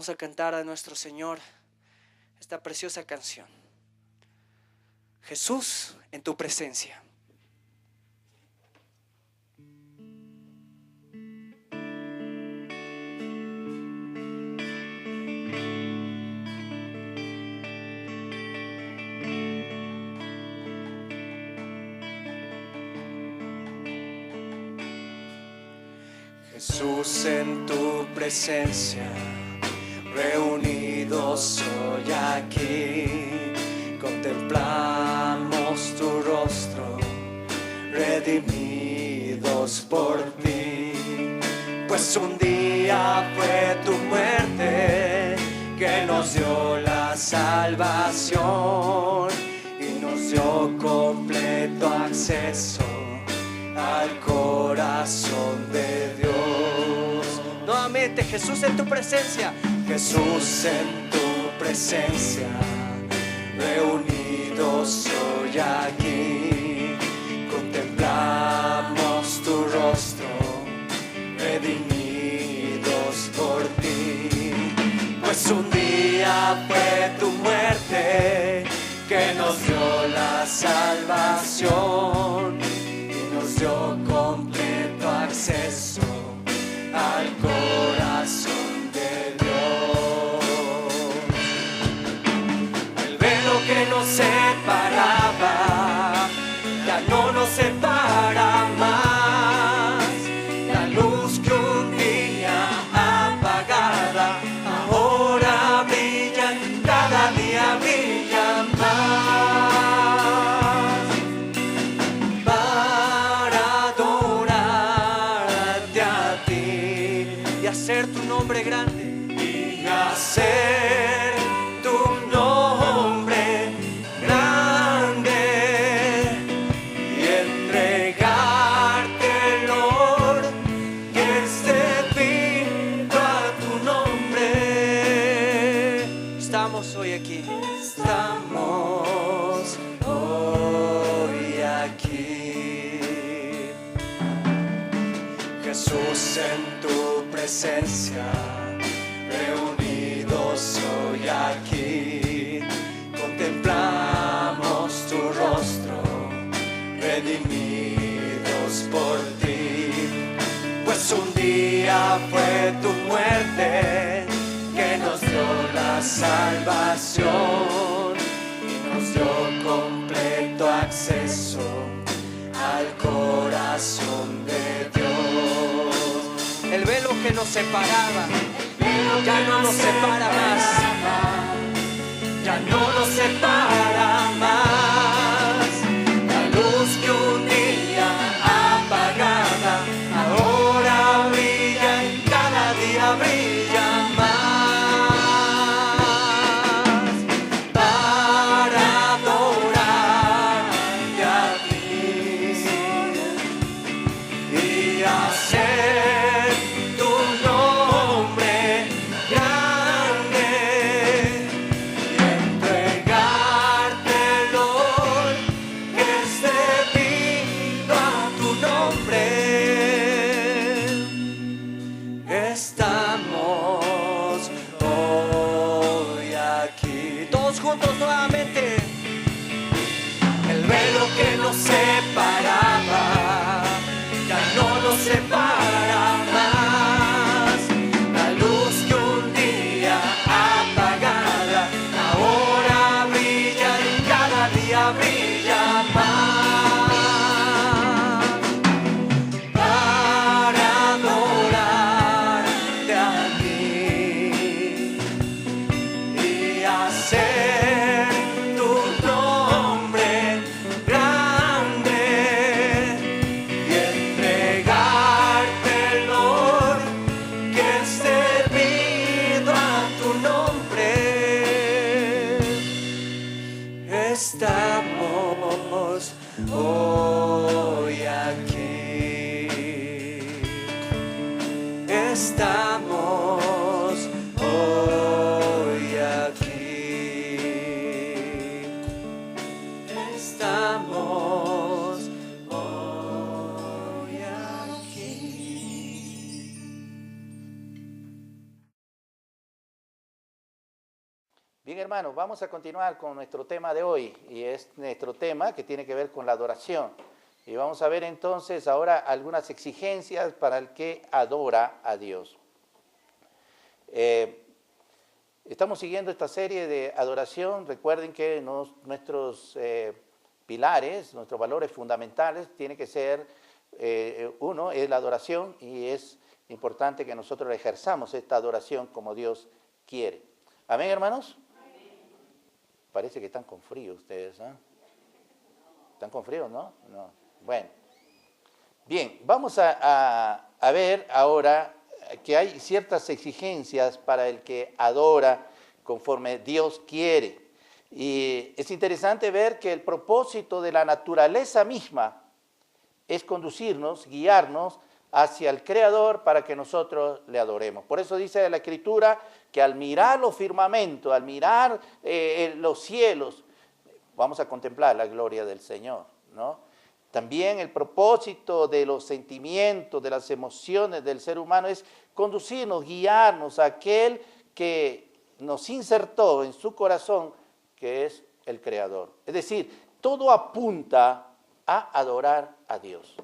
Vamos a cantar a nuestro Señor esta preciosa canción. Jesús, en tu presencia. Jesús, en tu presencia, reunidos hoy aquí, contemplamos tu rostro, redimidos por ti. Pues un día fue tu muerte que nos dio la salvación y nos dio completo acceso al corazón de Dios. Nuevamente, Jesús, en tu presencia. Jesús, en tu presencia, reunidos hoy aquí, contemplamos tu rostro, redimidos por ti. Pues un día fue tu muerte que nos dio la salvación, nos dio completo acceso al corazón de Dios. El velo que nos separaba ya no nos separa más. La luz que un día apagada ahora brilla, cada día brilla más. Hacer tu nombre grande y hacer tu nombre grande y entregarte, Lord, que esté vivo a tu nombre. Estamos hoy aquí, estamos hoy aquí. Jesús, en tu presencia, reunidos hoy aquí, contemplamos tu rostro, redimidos por ti. Pues un día fue tu muerte que nos dio la salvación y nos dio completo acceso al corazón de Dios. El velo que nos separaba ya no nos separa más, ya no nos separa más. La luz que un día apagada ahora brilla y cada día brilla más, para adorarte a ti y hacer tu nombre grande y entregarte, Lord, que esté vivo a tu nombre. Estamos hoy aquí, todos juntos nuevamente. El velo que nos separaba ya no nos separa más. La luz que un día apagada ahora brilla y cada día brilla más, para adorarte a ti y hacer tu nombre grande y entregarte, Lord, que esté vivo a tu nombre. Estamos hoy aquí, estamos hoy aquí, estamos hoy aquí. hermanos, vamos a continuar con nuestro tema de hoy, y es nuestro tema que tiene que ver con la adoración. Y vamos a ver entonces ahora algunas exigencias para el que adora a Dios. Estamos siguiendo esta serie de adoración. Recuerden que nuestros pilares, nuestros valores fundamentales, tiene que ser, uno es la adoración, y es importante que nosotros ejerzamos esta adoración como Dios quiere. ¿Amén, hermanos? Parece que están con frío ustedes, ¿eh? ¿Están con frío, no? No. Bueno. Bien, vamos a ver ahora que hay ciertas exigencias para el que adora conforme Dios quiere. Y es interesante ver que el propósito de la naturaleza misma es conducirnos, guiarnos hacia el Creador para que nosotros le adoremos. Por eso dice la Escritura que al mirar los firmamentos, al mirar los cielos, vamos a contemplar la gloria del Señor, ¿no? También el propósito de los sentimientos, de las emociones del ser humano es conducirnos, guiarnos a aquel que nos insertó en su corazón, que es el Creador. Es decir, todo apunta a adorar a Dios.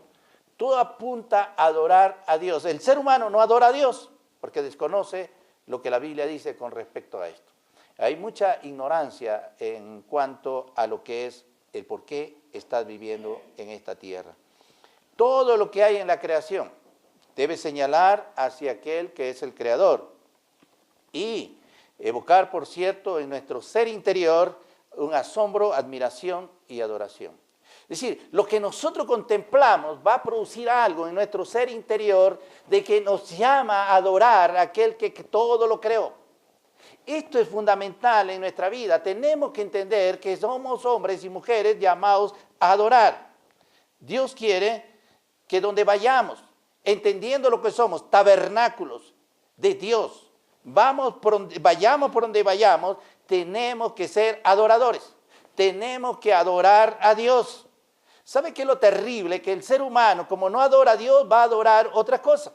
Todo apunta a adorar a Dios. El ser humano no adora a Dios porque desconoce lo que la Biblia dice con respecto a esto. Hay mucha ignorancia en cuanto a lo que es el por qué estás viviendo en esta tierra. Todo lo que hay en la creación debe señalar hacia aquel que es el Creador y evocar, por cierto, en nuestro ser interior un asombro, admiración y adoración. Es decir, lo que nosotros contemplamos va a producir algo en nuestro ser interior de que nos llama a adorar a aquel que todo lo creó. Esto es fundamental en nuestra vida. Tenemos que entender que somos hombres y mujeres llamados a adorar. Dios quiere que donde vayamos, entendiendo lo que somos, tabernáculos de Dios, vayamos por donde vayamos, tenemos que ser adoradores. Tenemos que adorar a Dios. ¿Sabe qué es lo terrible? Que el ser humano, como no adora a Dios, va a adorar otra cosa.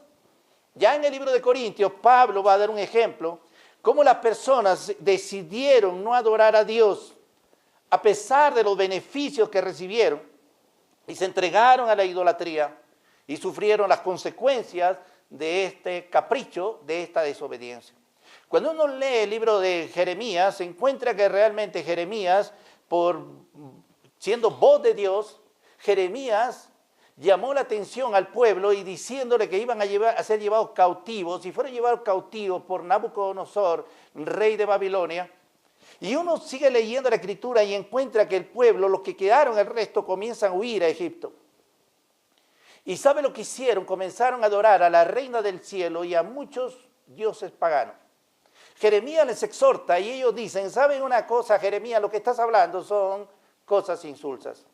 Ya en el libro de Corintios, Pablo va a dar un ejemplo, cómo las personas decidieron no adorar a Dios, a pesar de los beneficios que recibieron, y se entregaron a la idolatría, y sufrieron las consecuencias de este capricho, de esta desobediencia. Cuando uno lee el libro de Jeremías, se encuentra que realmente Jeremías, siendo voz de Dios, Jeremías llamó la atención al pueblo y diciéndole que iban a ser llevados cautivos, y fueron llevados cautivos por Nabucodonosor, rey de Babilonia. Y uno sigue leyendo la Escritura y encuentra que el pueblo, los que quedaron, el resto, comienzan a huir a Egipto. ¿Y sabe lo que hicieron? Comenzaron a adorar a la reina del cielo y a muchos dioses paganos. Jeremías les exhorta y ellos dicen, ¿saben una cosa, Jeremías? Lo que estás hablando son cosas insulsas.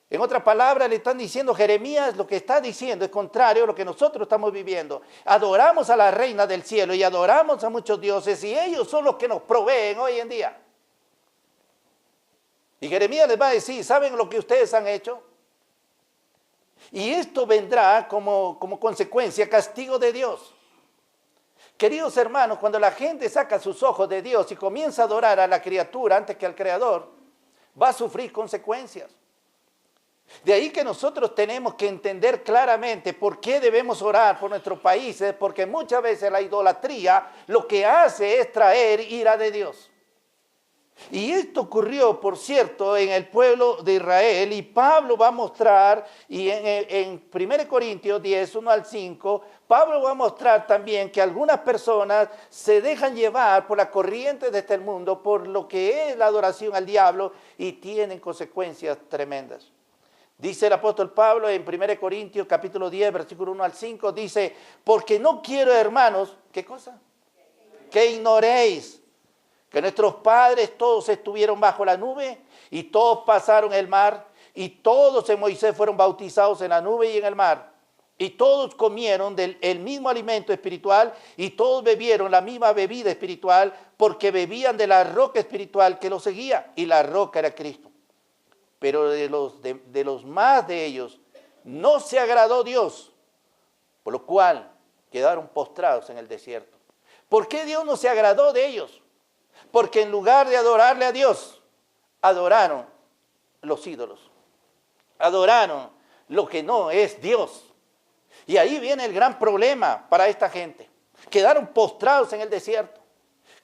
En otras palabras, le están diciendo, Jeremías, lo que está diciendo es contrario a lo que nosotros estamos viviendo. Adoramos a la reina del cielo y adoramos a muchos dioses y ellos son los que nos proveen hoy en día. Y Jeremías les va a decir, ¿saben lo que ustedes han hecho? Y esto vendrá como consecuencia, castigo de Dios. Queridos hermanos, cuando la gente saca sus ojos de Dios y comienza a adorar a la criatura antes que al Creador, va a sufrir consecuencias. De ahí que nosotros tenemos que entender claramente por qué debemos orar por nuestros países, porque muchas veces la idolatría lo que hace es traer ira de Dios. Y esto ocurrió, por cierto, en el pueblo de Israel, y Pablo va a mostrar, y en 1 Corintios 10, 1 al 5, Pablo va a mostrar también que algunas personas se dejan llevar por la corriente de este mundo, por lo que es la adoración al diablo, y tienen consecuencias tremendas. Dice el apóstol Pablo en 1 Corintios capítulo 10, versículo 1 al 5, dice, porque no quiero, hermanos, ¿qué cosa? Que ignoréis que nuestros padres todos estuvieron bajo la nube y todos pasaron el mar y todos en Moisés fueron bautizados en la nube y en el mar. Y todos comieron el mismo alimento espiritual y todos bebieron la misma bebida espiritual porque bebían de la roca espiritual que los seguía y la roca era Cristo. Pero de los más de ellos no se agradó Dios, por lo cual quedaron postrados en el desierto. ¿Por qué Dios no se agradó de ellos? Porque en lugar de adorarle a Dios, adoraron los ídolos. Adoraron lo que no es Dios. Y ahí viene el gran problema para esta gente. Quedaron postrados en el desierto.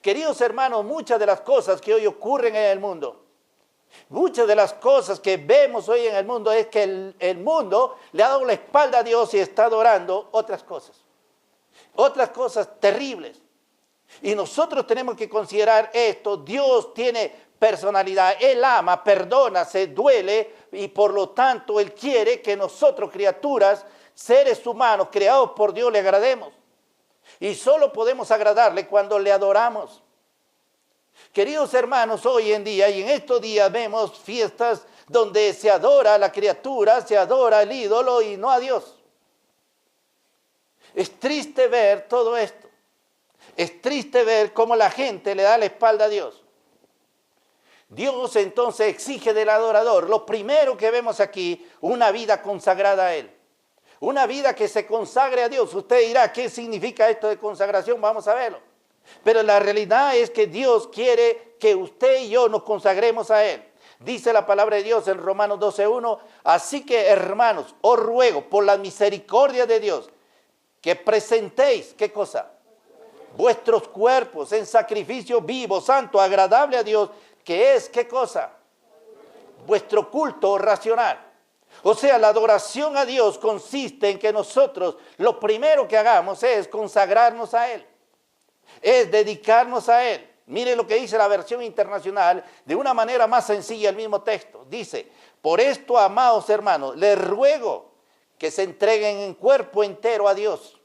Queridos hermanos, muchas de las cosas que hoy ocurren en el mundo, muchas de las cosas que vemos hoy en el mundo es que el mundo le ha dado la espalda a Dios y está adorando otras cosas terribles. Y nosotros tenemos que considerar esto. Dios tiene personalidad, Él ama, perdona, se duele y por lo tanto Él quiere que nosotros, criaturas, seres humanos creados por Dios, le agrademos. Y solo podemos agradarle cuando le adoramos. Queridos hermanos, hoy en día y en estos días vemos fiestas donde se adora a la criatura, se adora al ídolo y no a Dios. Es triste ver todo esto. Es triste ver cómo la gente le da la espalda a Dios. Dios entonces exige del adorador, lo primero que vemos aquí, una vida consagrada a Él. Una vida que se consagre a Dios. Usted dirá, ¿qué significa esto de consagración? Vamos a verlo. Pero la realidad es que Dios quiere que usted y yo nos consagremos a Él. Dice la palabra de Dios en Romanos 12:1, así que hermanos, os ruego por la misericordia de Dios, que presentéis, ¿qué cosa? Vuestros cuerpos en sacrificio vivo, santo, agradable a Dios, que es, ¿qué cosa? Vuestro culto racional. O sea, la adoración a Dios consiste en que nosotros lo primero que hagamos es consagrarnos a Él. Es dedicarnos a Él. Mire lo que dice la versión internacional de una manera más sencilla el mismo texto. Dice, por esto, amados hermanos, les ruego que se entreguen en cuerpo entero a Dios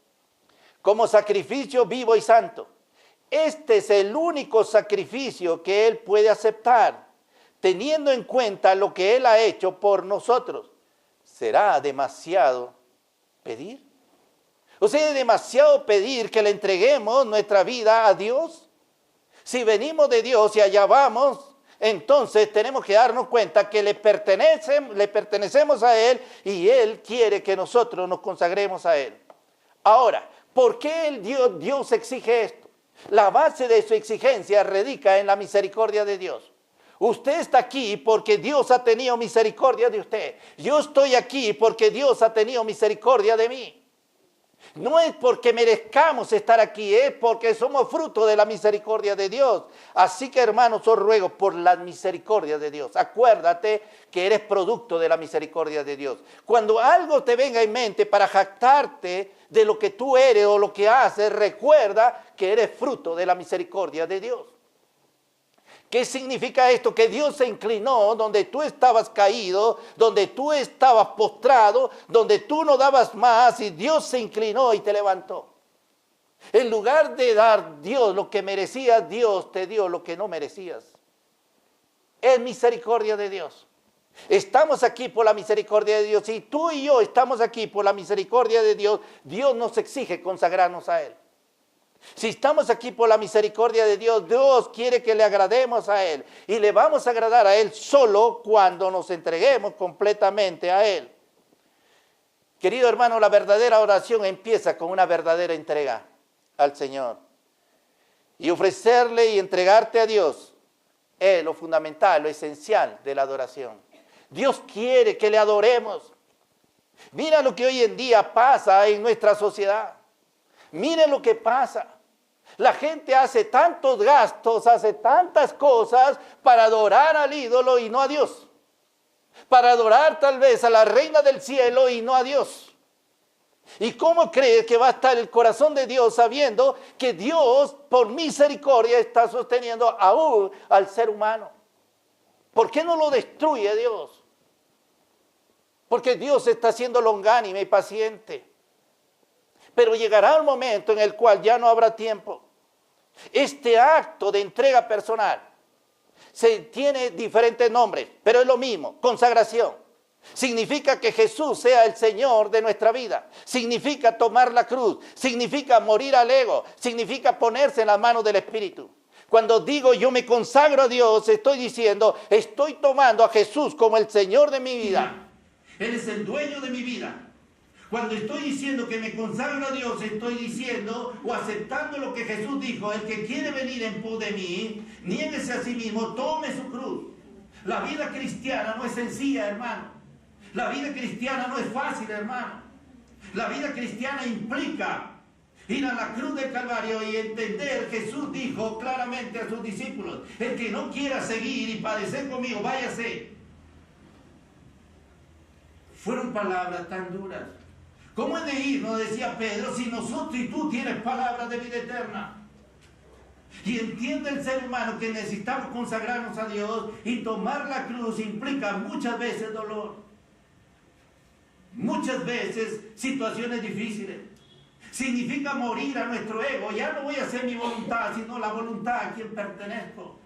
como sacrificio vivo y santo. Este es el único sacrificio que Él puede aceptar, teniendo en cuenta lo que Él ha hecho por nosotros. ¿Será demasiado pedir? O sea, ¿es demasiado pedir que le entreguemos nuestra vida a Dios? Si venimos de Dios y allá vamos, entonces tenemos que darnos cuenta que le pertenecemos a Él y Él quiere que nosotros nos consagremos a Él. Ahora, ¿por qué Dios exige esto? La base de su exigencia radica en la misericordia de Dios. Usted está aquí porque Dios ha tenido misericordia de usted. Yo estoy aquí porque Dios ha tenido misericordia de mí. No es porque merezcamos estar aquí, es porque somos fruto de la misericordia de Dios. Así que, hermanos, os ruego por la misericordia de Dios. Acuérdate que eres producto de la misericordia de Dios. Cuando algo te venga en mente para jactarte de lo que tú eres o lo que haces, recuerda que eres fruto de la misericordia de Dios. ¿Qué significa esto? Que Dios se inclinó donde tú estabas caído, donde tú estabas postrado, donde tú no dabas más y Dios se inclinó y te levantó. En lugar de dar Dios lo que merecías, Dios te dio lo que no merecías. Es misericordia de Dios. Estamos aquí por la misericordia de Dios. Si tú y yo estamos aquí por la misericordia de Dios, Dios nos exige consagrarnos a Él. Si estamos aquí por la misericordia de Dios, Dios quiere que le agrademos a Él. Y le vamos a agradar a Él solo cuando nos entreguemos completamente a Él. Querido hermano, la verdadera oración empieza con una verdadera entrega al Señor. Y ofrecerle y entregarte a Dios es lo fundamental, lo esencial de la adoración. Dios quiere que le adoremos. Mira lo que hoy en día pasa en nuestra sociedad. Mire lo que pasa. La gente hace tantos gastos, hace tantas cosas para adorar al ídolo y no a Dios. Para adorar tal vez a la reina del cielo y no a Dios. ¿Y cómo crees que va a estar el corazón de Dios sabiendo que Dios por misericordia está sosteniendo aún al ser humano? ¿Por qué no lo destruye Dios? Porque Dios está siendo longánime y paciente. Pero llegará un momento en el cual ya no habrá tiempo. Este acto de entrega personal tiene diferentes nombres, pero es lo mismo, consagración. Significa que Jesús sea el Señor de nuestra vida. Significa tomar la cruz. Significa morir al ego. Significa ponerse en las manos del Espíritu. Cuando digo yo me consagro a Dios, estoy diciendo, estoy tomando a Jesús como el Señor de mi vida. Él es el dueño de mi vida. Cuando estoy diciendo que me consagro a Dios, estoy diciendo o aceptando lo que Jesús dijo: el que quiere venir en pos de mí, niéguese a sí mismo, tome su cruz. La vida cristiana no es sencilla, hermano. La vida cristiana no es fácil, hermano. La vida cristiana implica ir a la cruz del Calvario y entender. Jesús dijo claramente a sus discípulos: el que no quiera seguir y padecer conmigo, váyase. Fueron palabras tan duras. ¿Cómo es de ir? Nos decía Pedro, si nosotros y tú tienes palabras de vida eterna. Y entiende el ser humano que necesitamos consagrarnos a Dios, y tomar la cruz implica muchas veces dolor. Muchas veces situaciones difíciles. Significa morir a nuestro ego. Ya no voy a hacer mi voluntad, sino la voluntad a quien pertenezco.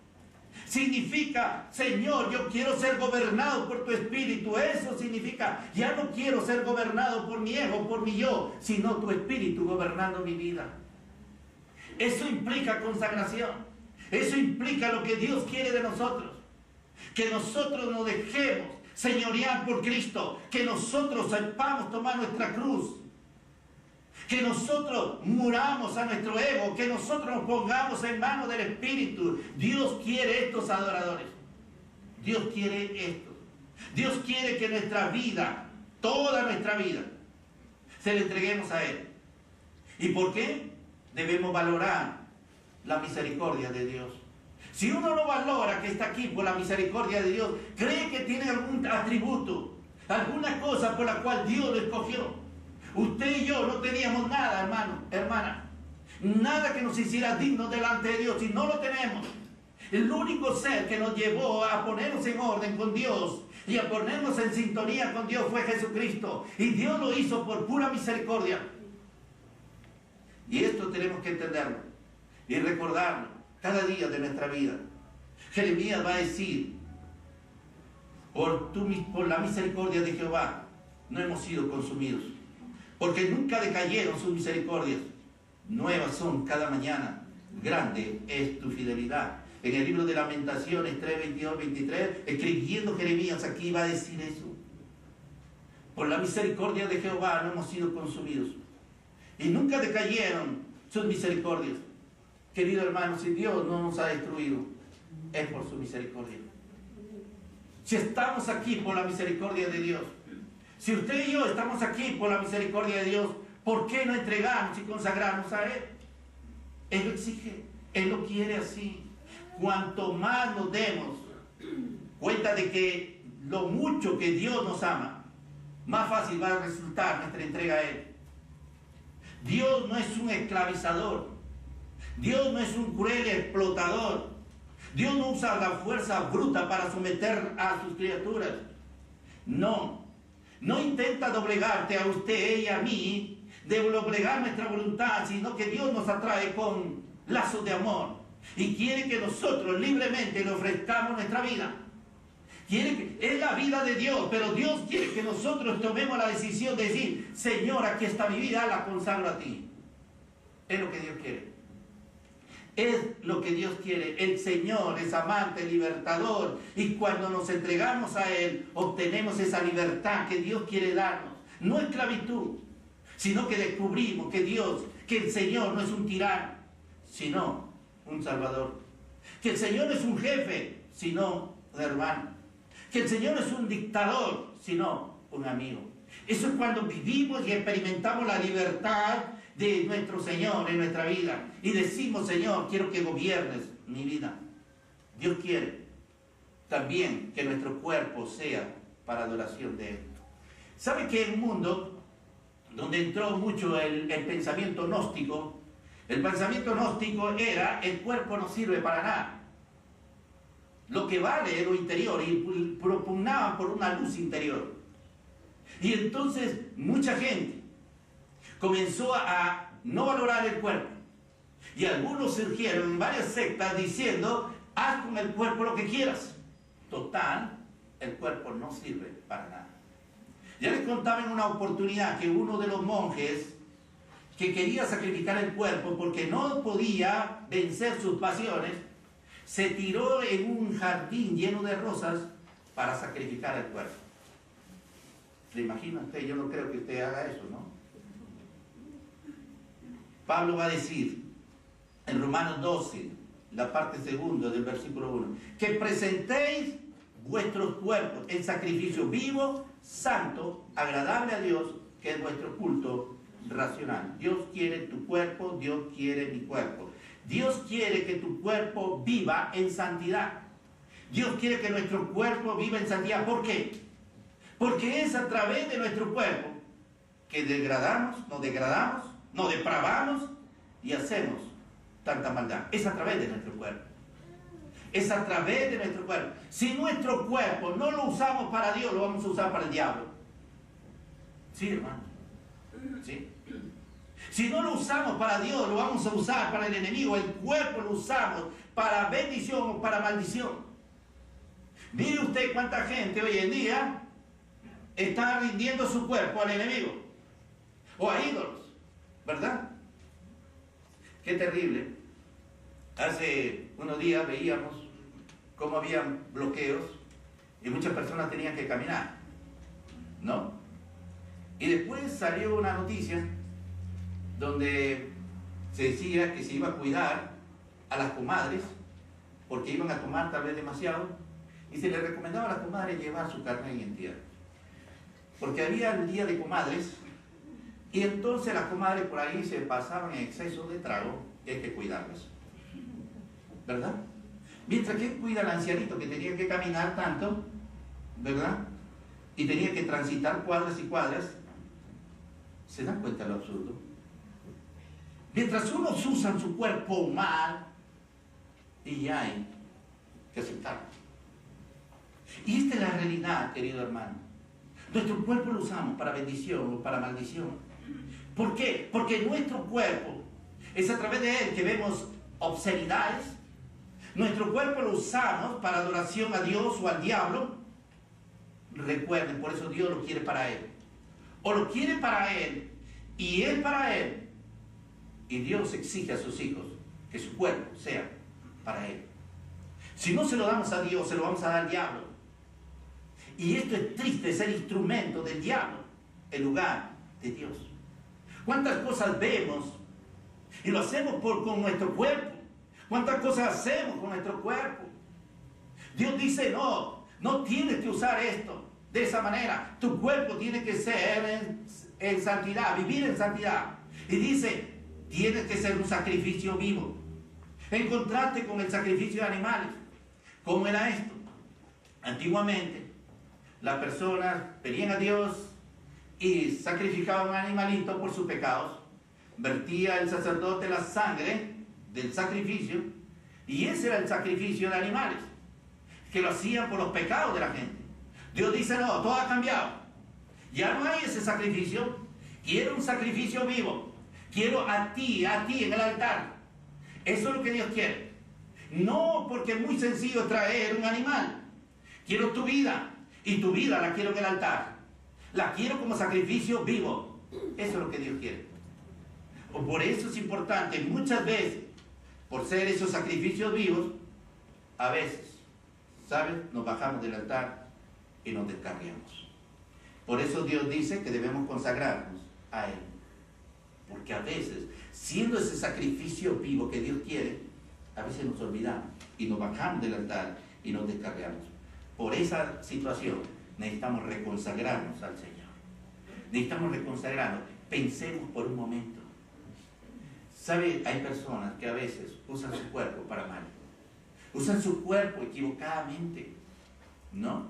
Significa: Señor, yo quiero ser gobernado por tu Espíritu. Eso significa: ya no quiero ser gobernado por mi ego, por mi yo, sino tu Espíritu gobernando mi vida. Eso implica consagración. Eso implica lo que Dios quiere de nosotros. Que nosotros nos dejemos señorear por Cristo. Que nosotros sepamos tomar nuestra cruz. Que nosotros muramos a nuestro ego, que nosotros nos pongamos en manos del Espíritu. Dios quiere estos adoradores. Dios quiere esto. Dios quiere que nuestra vida, toda nuestra vida, se le entreguemos a Él. ¿Y por qué? Debemos valorar la misericordia de Dios. Si uno no valora que está aquí por la misericordia de Dios, cree que tiene algún atributo, alguna cosa por la cual Dios lo escogió. Usted y yo no teníamos nada, hermano, hermana. Nada que nos hiciera dignos delante de Dios, y no lo tenemos. El único ser que nos llevó a ponernos en orden con Dios y a ponernos en sintonía con Dios fue Jesucristo. Y Dios lo hizo por pura misericordia. Y esto tenemos que entenderlo y recordarlo cada día de nuestra vida. Jeremías va a decir: por la misericordia de Jehová no hemos sido consumidos, porque nunca decayeron sus misericordias. Nuevas son cada mañana. Grande es tu fidelidad. En el libro de Lamentaciones 3, 22, 23, escribiendo Jeremías aquí va a decir eso. Por la misericordia de Jehová no hemos sido consumidos. Y nunca decayeron sus misericordias. Querido hermano, si Dios no nos ha destruido, es por su misericordia. Si estamos aquí por la misericordia de Dios, si usted y yo estamos aquí por la misericordia de Dios, ¿por qué no entregarnos y consagrarnos a Él? Él lo exige, Él lo quiere así. Cuanto más nos demos cuenta de que lo mucho que Dios nos ama, más fácil va a resultar nuestra entrega a Él. Dios no es un esclavizador. Dios no es un cruel explotador. Dios no usa la fuerza bruta para someter a sus criaturas. No. No intenta doblegarte a usted y a mí, de doblegar nuestra voluntad, sino que Dios nos atrae con lazos de amor y quiere que nosotros libremente le ofrezcamos nuestra vida. Es la vida de Dios, pero Dios quiere que nosotros tomemos la decisión de decir: Señor, aquí está mi vida, la consagro a ti. Es lo que Dios quiere. Es lo que Dios quiere. El Señor es amante, libertador, y cuando nos entregamos a Él, obtenemos esa libertad que Dios quiere darnos. No esclavitud, sino que descubrimos que el Señor no es un tirano, sino un Salvador. Que el Señor no es un jefe, sino un hermano. Que el Señor no es un dictador, sino un amigo. Eso es cuando vivimos y experimentamos la libertad de nuestro Señor en nuestra vida. Y decimos: Señor, quiero que gobiernes mi vida. Dios quiere también que nuestro cuerpo sea para adoración de Él. ¿Sabe que en un mundo donde entró mucho el pensamiento gnóstico, el pensamiento gnóstico era: el cuerpo no sirve para nada. Lo que vale es lo interior, y propugnaban por una luz interior. Y entonces mucha gente comenzó a no valorar el cuerpo. Y algunos surgieron en varias sectas diciendo: haz con el cuerpo lo que quieras. Total, el cuerpo no sirve para nada. Ya les contaba en una oportunidad que uno de los monjes que quería sacrificar el cuerpo porque no podía vencer sus pasiones, se tiró en un jardín lleno de rosas para sacrificar el cuerpo. ¿Se imagina usted? Yo no creo que usted haga eso, ¿no? Pablo va a decir en Romanos 12, la parte segunda del versículo 1, que presentéis vuestros cuerpos en sacrificio vivo, santo, agradable a Dios, que es vuestro culto racional. Dios quiere tu cuerpo, Dios quiere mi cuerpo. Dios quiere que tu cuerpo viva en santidad. Dios quiere que nuestro cuerpo viva en santidad. ¿Por qué? Porque es a través de nuestro cuerpo que degradamos, nos depravamos y hacemos tanta maldad. Es a través de nuestro cuerpo. Es a través de nuestro cuerpo. Si nuestro cuerpo no lo usamos para Dios, lo vamos a usar para el diablo. Sí, hermano. ¿Sí? Si no lo usamos para Dios, lo vamos a usar para el enemigo. El cuerpo lo usamos para bendición o para maldición. Mire usted cuánta gente hoy en día está rindiendo su cuerpo al enemigo o a ídolos, ¿verdad? Qué terrible. Hace unos días veíamos cómo habían bloqueos y muchas personas tenían que caminar, ¿no? Y después salió una noticia donde se decía que se iba a cuidar a las comadres porque iban a tomar tal vez demasiado y se les recomendaba a las comadres llevar su carnet de identidad. Porque había el día de comadres y entonces las comadres por ahí se pasaban en exceso de trago y hay que cuidarlas, ¿verdad? Mientras que cuida al ancianito que tenía que caminar tanto, ¿verdad? Y tenía que transitar cuadras y cuadras. ¿Se dan cuenta de lo absurdo? Mientras unos usan su cuerpo mal, y hay que aceptarlo. Y esta es la realidad, querido hermano. Nuestro cuerpo lo usamos para bendición o para maldición. ¿Por qué? Porque nuestro cuerpo es a través de él que vemos obscenidades. Nuestro cuerpo lo usamos para adoración a Dios o al diablo. Recuerden, por eso Dios lo quiere para él. O lo quiere para él y él para él. Y Dios exige a sus hijos que su cuerpo sea para él. Si no se lo damos a Dios, se lo vamos a dar al diablo. Y esto es triste, ser instrumento del diablo en lugar de Dios. ¿Cuántas cosas vemos y lo hacemos con nuestro cuerpo? ¿Cuántas cosas hacemos con nuestro cuerpo? Dios dice, no tienes que usar esto de esa manera. Tu cuerpo tiene que ser en santidad, vivir en santidad. Y dice, tienes que ser un sacrificio vivo. En contraste con el sacrificio de animales. ¿Cómo era esto? Antiguamente, las personas pedían a Dios y sacrificaban un animalito por sus pecados. Vertía el sacerdote la sangre del sacrificio y ese era el sacrificio de animales que lo hacían por los pecados de la gente. Dios dice, no, todo ha cambiado. Ya no hay ese sacrificio. Quiero un sacrificio vivo. Quiero a ti en el altar. Eso es lo que Dios quiere. No porque es muy sencillo traer un animal. Quiero tu vida. Y tu vida la quiero en el altar. La quiero como sacrificio vivo. Eso es lo que Dios quiere. Por eso es importante, muchas veces, por ser esos sacrificios vivos, a veces, ¿sabes? Nos bajamos del altar y nos descarriamos. Por eso Dios dice que debemos consagrarnos a Él. Porque a veces, siendo ese sacrificio vivo que Dios quiere, a veces nos olvidamos y nos bajamos del altar y nos descarriamos. Por esa situación necesitamos reconsagrarnos al Señor. Necesitamos reconsagrarnos. Pensemos por un momento. ¿Sabe? Hay personas que a veces usan su cuerpo para mal. Usan su cuerpo equivocadamente. ¿No?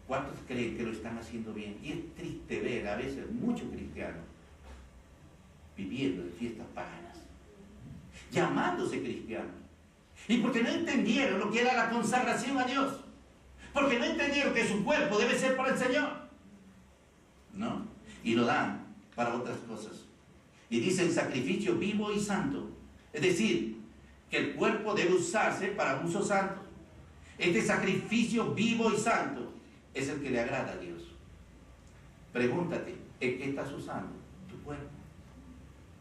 ¿Cuántos creen que lo están haciendo bien? Y es triste ver a veces muchos cristianos viviendo en fiestas paganas, llamándose cristianos. Y porque no entendieron lo que era la consagración a Dios. Porque no entendieron que su cuerpo debe ser para el Señor. ¿No? Y lo dan para otras cosas. Y dicen sacrificio vivo y santo. Es decir, que el cuerpo debe usarse para uso santo. Este sacrificio vivo y santo es el que le agrada a Dios. Pregúntate, ¿en qué estás usando tu cuerpo?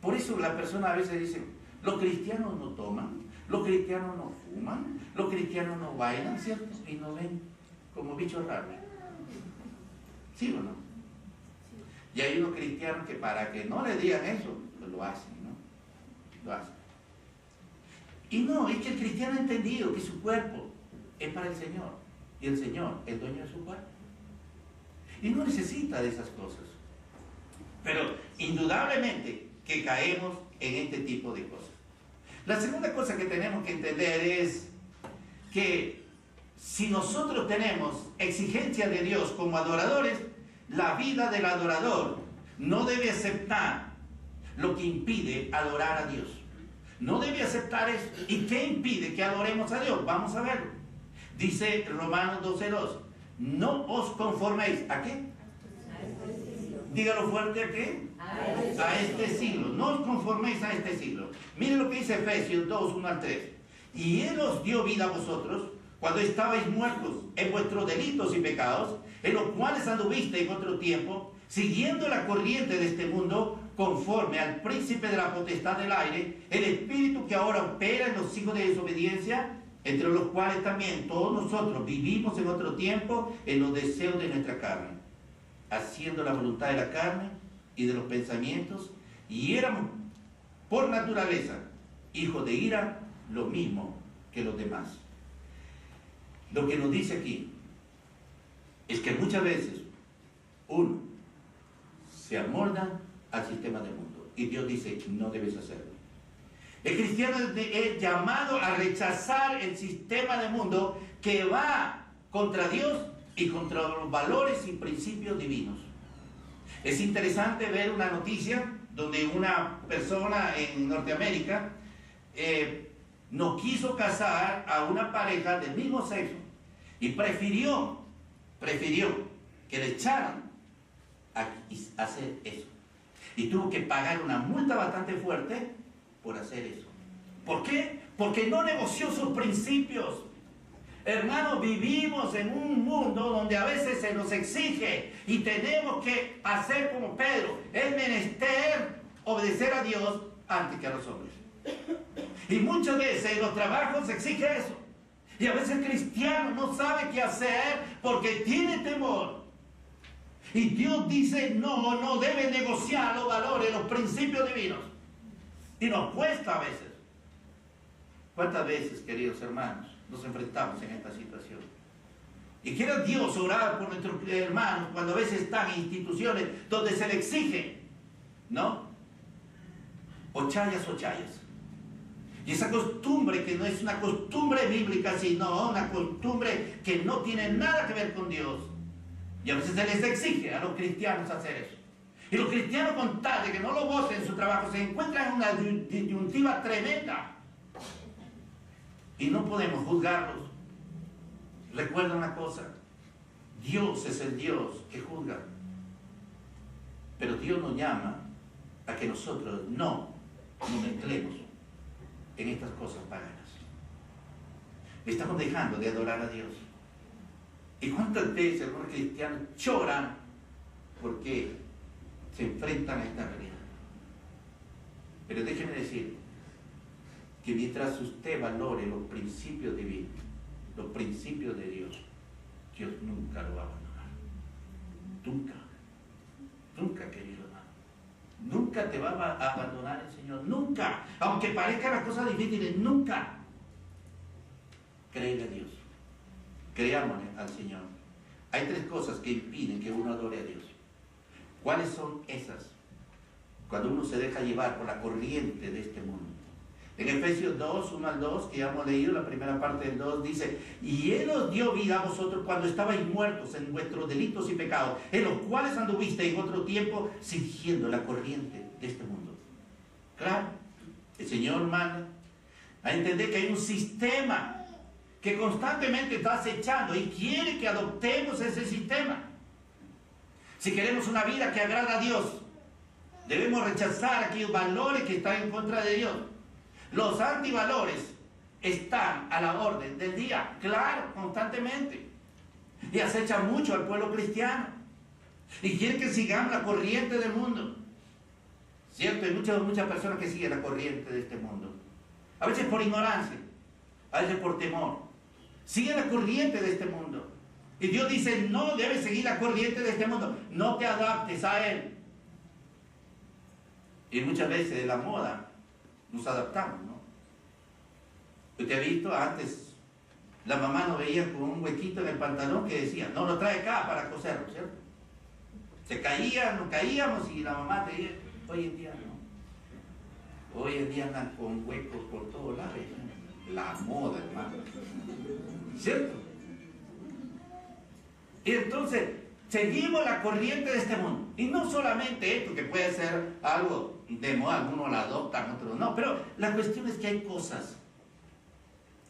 Por eso las personas a veces dicen, los cristianos no toman, los cristianos no fuman, los cristianos no bailan, ¿cierto? Y no ven como bichos raros. ¿Sí o no? Y hay unos cristianos que para que no le digan eso, pues lo hacen, ¿no? Lo hacen. Y no, es que el cristiano ha entendido que su cuerpo es para el Señor. Y el Señor es dueño de su cuerpo. Y no necesita de esas cosas. Pero indudablemente que caemos en este tipo de cosas. La segunda cosa que tenemos que entender es que si nosotros tenemos exigencias de Dios como adoradores, la vida del adorador no debe aceptar lo que impide adorar a Dios. No debe aceptar eso. ¿Y qué impide que adoremos a Dios? Vamos a verlo. Dice Romanos 12:2. No os conforméis. ¿A qué? Dígalo fuerte, ¿a qué? A este siglo. No os conforméis a este siglo. Miren lo que dice Efesios 2:1-3. Y Él os dio vida a vosotros cuando estabais muertos en vuestros delitos y pecados, en los cuales anduvisteis en otro tiempo, siguiendo la corriente de este mundo, conforme al príncipe de la potestad del aire, el espíritu que ahora opera en los hijos de desobediencia, entre los cuales también todos nosotros vivimos en otro tiempo en los deseos de nuestra carne, haciendo la voluntad de la carne y de los pensamientos, y éramos por naturaleza hijos de ira, lo mismo que los demás. Lo que nos dice aquí es que muchas veces uno se amolda al sistema del mundo y Dios dice no debes hacerlo. El cristiano es llamado a rechazar el sistema del mundo que va contra Dios y contra los valores y principios divinos. Es interesante ver una noticia donde una persona en Norteamérica no quiso casar a una pareja del mismo sexo y prefirió que le echaran a hacer eso. Y tuvo que pagar una multa bastante fuerte por hacer eso. ¿Por qué? Porque no negoció sus principios. Hermanos, vivimos en un mundo donde a veces se nos exige y tenemos que hacer como Pedro. Es menester obedecer a Dios antes que a los hombres. Y muchas veces en los trabajos se exige eso. Y a veces el cristiano no sabe qué hacer porque tiene temor. Y Dios dice, no debe negociar los valores, los principios divinos. Y nos cuesta a veces. ¿Cuántas veces, queridos hermanos, nos enfrentamos en esta situación? Y quiera Dios orar por nuestros hermanos cuando a veces están en instituciones donde se le exige, ¿no? Ochayas. Y esa costumbre que no es una costumbre bíblica, sino una costumbre que no tiene nada que ver con Dios. Y a veces se les exige a los cristianos hacer eso. Y los cristianos, con tal de que no lo gocen en su trabajo, se encuentran en una disyuntiva tremenda. Y no podemos juzgarlos. Recuerda una cosa, Dios es el Dios que juzga. Pero Dios nos llama a que nosotros no nos mezclemos en estas cosas paganas. Estamos dejando de adorar a Dios. ¿Y cuántas veces algunos cristianos lloran porque se enfrentan a esta realidad? Pero déjeme decir que mientras usted valore los principios divinos, los principios de Dios, Dios nunca lo va a abandonar. Nunca, querido hermano. Nunca te va a abandonar el Señor. Nunca. Aunque parezcan las cosas difíciles, nunca. Créele a Dios. Creámosle al Señor. Hay tres cosas que impiden que uno adore a Dios. ¿Cuáles son esas? Cuando uno se deja llevar por la corriente de este mundo. En Efesios 2, 1-2, que ya hemos leído, la primera parte del 2, dice: y Él os dio vida a vosotros cuando estabais muertos en vuestros delitos y pecados, en los cuales anduvisteis en otro tiempo, siguiendo la corriente de este mundo. Claro, el Señor manda a entender que hay un sistema que constantemente está acechando y quiere que adoptemos ese sistema. Si queremos una vida que agrada a Dios, debemos rechazar aquellos valores que están en contra de Dios. Los antivalores están a la orden del día, claro, constantemente. Y acechan mucho al pueblo cristiano. Y quieren que sigamos la corriente del mundo. ¿Cierto? Hay muchas personas que siguen la corriente de este mundo. A veces por ignorancia, a veces por temor. Siguen la corriente de este mundo. Y Dios dice, no debes seguir la corriente de este mundo. No te adaptes a él. Y muchas veces de la moda nos adaptamos, ¿no? Usted ha visto antes, la mamá nos veía con un huequito en el pantalón que decía, no lo trae acá para coserlo, ¿cierto? Se caía, nos caíamos y la mamá te decía, hoy en día no. Hoy en día andan con huecos por todos lados. La moda, hermano. ¿Cierto? Y entonces, seguimos la corriente de este mundo. Y no solamente esto, que puede ser algo de moda, algunos la adoptan, otros no. Pero la cuestión es que hay cosas.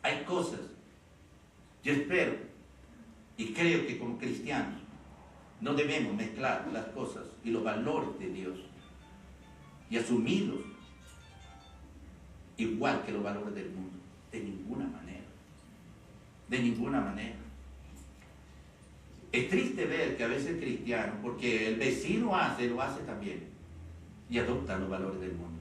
Hay cosas. Yo espero y creo que como cristianos no debemos mezclar las cosas y los valores de Dios y asumirlos igual que los valores del mundo. De ninguna manera. De ninguna manera. Es triste ver que a veces cristianos, porque el vecino lo hace también, y adoptan los valores del mundo.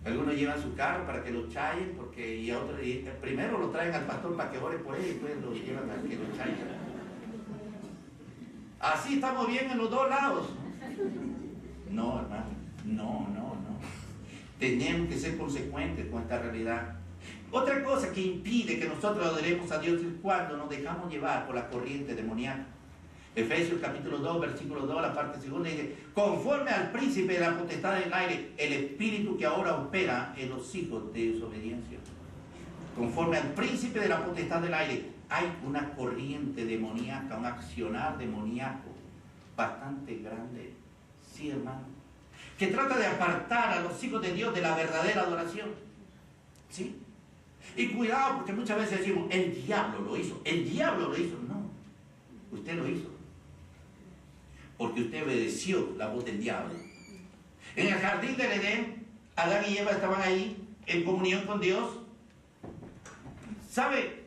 Algunos llevan su carro para que lo chayen, y primero lo traen al pastor para que ore por él, y después lo llevan a que lo chayen. Así estamos bien en los dos lados. No, hermano, no. Tenemos que ser consecuentes con esta realidad. Otra cosa que impide que nosotros adoremos a Dios es cuando nos dejamos llevar por la corriente demoníaca. Efesios capítulo 2, versículo 2, la parte segunda dice, conforme al príncipe de la potestad del aire, el espíritu que ahora opera en los hijos de desobediencia. Conforme al príncipe de la potestad del aire, hay una corriente demoníaca, un accionar demoníaco bastante grande. Sí, hermano. Que trata de apartar a los hijos de Dios de la verdadera adoración. ¿Sí? Y cuidado, porque muchas veces decimos, el diablo lo hizo. El diablo lo hizo. No, usted lo hizo. Porque usted obedeció la voz del diablo. En el jardín del Edén, Adán y Eva estaban ahí, en comunión con Dios. ¿Sabe?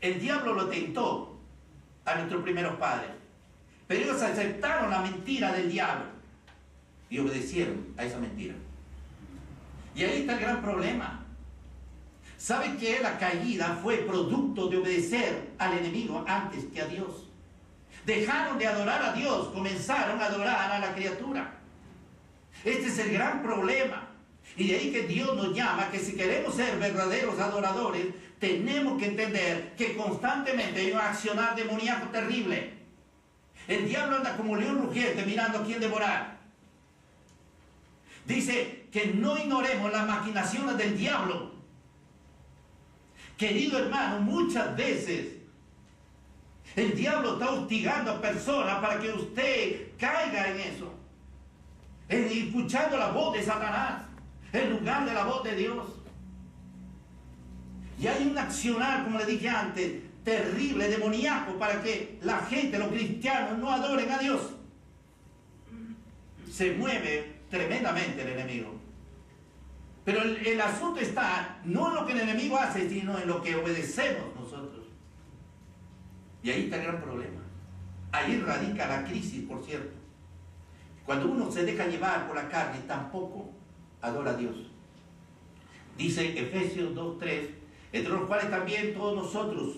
El diablo lo tentó a nuestros primeros padres. Pero ellos aceptaron la mentira del diablo. Y obedecieron a esa mentira. Y ahí está el gran problema. ¿Sabe que la caída fue producto de obedecer al enemigo antes que a Dios? Dejaron de adorar a Dios, comenzaron a adorar a la criatura. Este es el gran problema. Y de ahí que Dios nos llama que si queremos ser verdaderos adoradores, tenemos que entender que constantemente hay un accionar demoníaco terrible. El diablo anda como león rugiente mirando a quién devorar. Dice que no ignoremos las maquinaciones del diablo. Querido hermano, muchas veces el diablo está hostigando a personas para que usted caiga en eso. Escuchando la voz de Satanás en lugar de la voz de Dios. Y hay un accionar, como le dije antes, terrible, demoníaco, para que la gente, los cristianos, no adoren a Dios. Se mueve tremendamente el enemigo. Pero el asunto está no en lo que el enemigo hace, sino en lo que obedecemos nosotros. Y ahí está el gran problema. Ahí radica la crisis, por cierto. Cuando uno se deja llevar por la carne, tampoco adora a Dios. Dice Efesios 2:3, entre los cuales también todos nosotros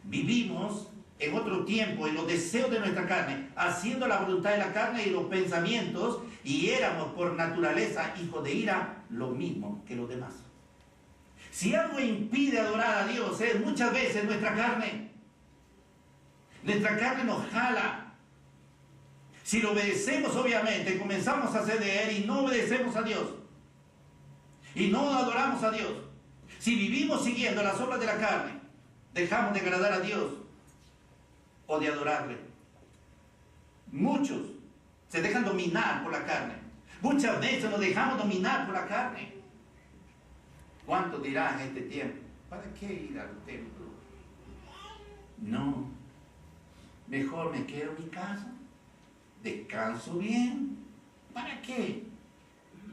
vivimos en otro tiempo en los deseos de nuestra carne, haciendo la voluntad de la carne y los pensamientos, y éramos por naturaleza hijos de ira, lo mismo que los demás. Si algo impide adorar a Dios es muchas veces nuestra carne. Nuestra carne nos jala. Si lo obedecemos, obviamente, comenzamos a ceder y no obedecemos a Dios. Y no adoramos a Dios. Si vivimos siguiendo las obras de la carne, dejamos de agradar a Dios o de adorarle. Muchos se dejan dominar por la carne. Muchas veces nos dejamos dominar por la carne. ¿Cuántos dirán en este tiempo? ¿Para qué ir al templo? No. Mejor me quedo en mi casa. Descanso bien. ¿Para qué?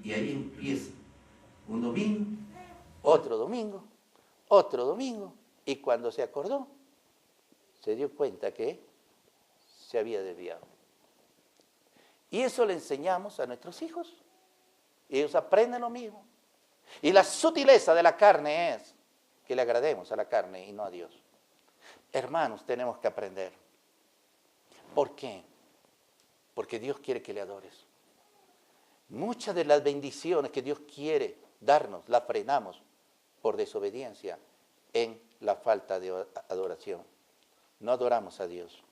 Y ahí empieza. Un domingo, otro domingo, otro domingo. Y cuando se acordó, se dio cuenta que se había desviado. Y eso le enseñamos a nuestros hijos. Y ellos aprenden lo mismo. Y la sutileza de la carne es que le agrademos a la carne y no a Dios. Hermanos, tenemos que aprender. ¿Por qué? Porque Dios quiere que le adores. Muchas de las bendiciones que Dios quiere darnos, las frenamos por desobediencia en la falta de adoración. No adoramos a Dios.